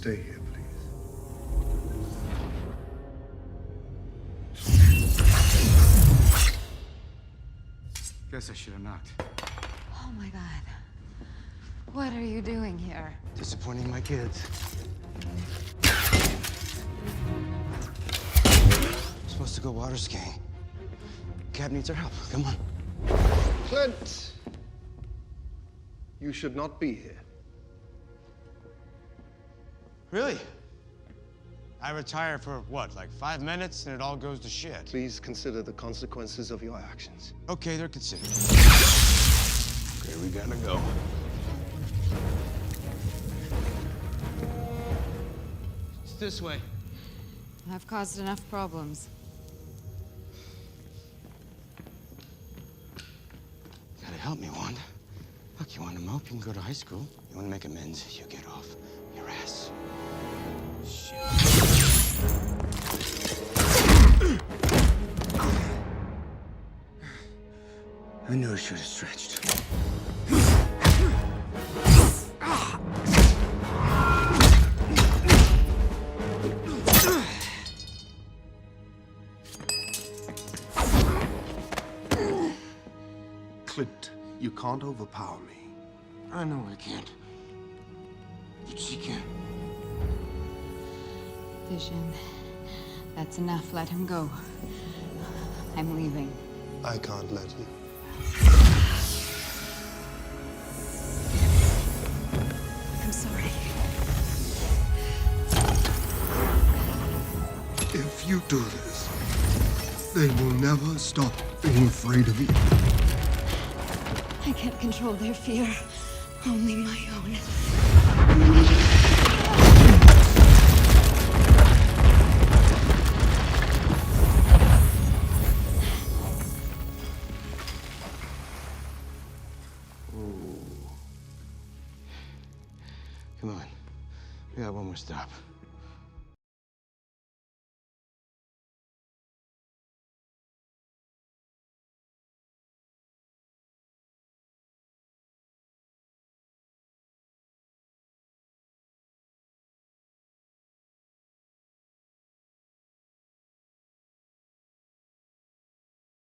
stay here, please? Guess I should have knocked. Oh my God. What are you doing here? Disappointing my kids. I'm supposed to go water skiing. Cap needs our help. Come on. Clint! You should not be here. Really? I retire for what, like 5 minutes and it all goes to shit? Please consider the consequences of your actions. Okay, they're considered. Okay, we gotta go. It's this way. I've caused enough problems. Gotta help me, Wanda. Look, you want to mope, you can go to high school. You want to make amends, you get off your ass. Shit. I knew I should have stretched. Clint, you can't overpower me. I know I can't. But she can. Vision. That's enough. Let him go. I'm leaving. I can't let you. I'm sorry. If you do this, they will never stop being afraid of you. I can't control their fear. Only my own. Come on. We got one more stop.